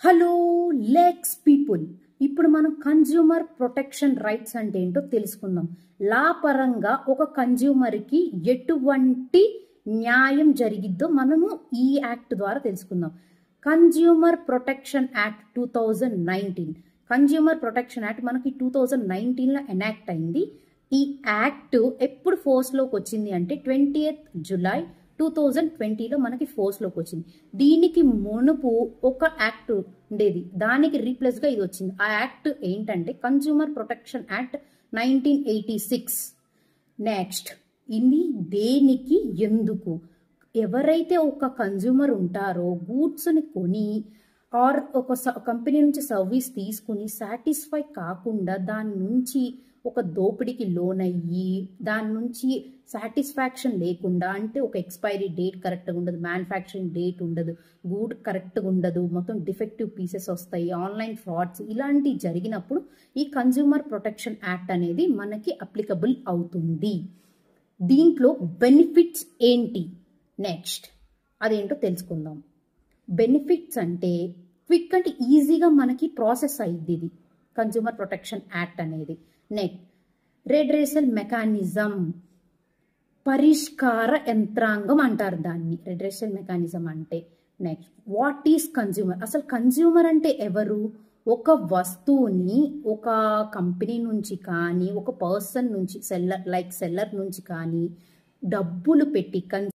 Hello లెక్స్ people, ఇప్పుడు మనం consumer protection rights అంటే ఏంటో తెలుసుకుందాం. లా పరంగా ఒక కన్జ్యూమర్కి ఎటువంటి న్యాయం జరిగిద్దో మనము ఈ యాక్ట్ ద్వారా తెలుసుకుందాం. Consumer protection act 2019. Consumer protection act మనకి 2019లో ఎనాక్ట్ అయింది. ఈ యాక్ట్ ఎప్పుడు ఫోర్స్లోకి వచ్చింది అంటే 20th July 2020లో మనకి ఫోర్స్లోకి వచ్చింది. దీనికి మునుపు ఒక యాక్ట్ ఉండేది, దానికి రీప్లేస్గా ఇది వచ్చింది. ఆ యాక్ట్ ఏంటంటే కన్జ్యూమర్ ప్రొటెక్షన్ యాక్ట్ 1986. నెక్స్ట్, ఇది దేనికి ఎందుకు, ఎవరైతే ఒక కన్జ్యూమర్ ఉంటారో గూడ్స్ని కొని ఆర్ ఒక కంపెనీ నుంచి సర్వీస్ తీసుకుని సాటిస్ఫై కాకుండా దాని నుంచి ఒక దోపిడీకి లోన్ అయ్యి దాని నుంచి సాటిస్ఫాక్షన్ లేకుండా, అంటే ఒక ఎక్స్పైరీ డేట్ కరెక్ట్గా ఉండదు, మ్యానుఫ్యాక్చరింగ్ డేట్ ఉండదు, గూడ్ కరెక్ట్గా ఉండదు, మొత్తం డిఫెక్టివ్ పీసెస్ వస్తాయి, ఆన్లైన్ ఫ్రాడ్స్ ఇలాంటివి జరిగినప్పుడు ఈ కన్జ్యూమర్ ప్రొటెక్షన్ యాక్ట్ అనేది మనకి అప్లికబుల్ అవుతుంది. దీంట్లో బెనిఫిట్స్ ఏంటి, నెక్స్ట్ అదేంటో తెలుసుకుందాం. బెనిఫిట్స్ అంటే క్విక్ అంటే ఈజీగా మనకి ప్రాసెస్ అయ్యిద్ది ఇది కన్జ్యూమర్ ప్రొటెక్షన్ యాక్ట్ అనేది. నెక్స్ట్, రెడ్రెసల్ మెకానిజం, పరిష్కార యంత్రాంగం అంటారు దాన్ని, రెడ్రెసల్ మెకానిజం అంటే. నెక్స్ట్, వాట్ ఈస్ కన్జ్యూమర్, అసలు కన్జ్యూమర్ అంటే ఎవరు? ఒక వస్తువుని ఒక కంపెనీ నుంచి కానీ ఒక పర్సన్ నుంచి సెల్లర్ నుంచి కానీ డబ్బులు పెట్టి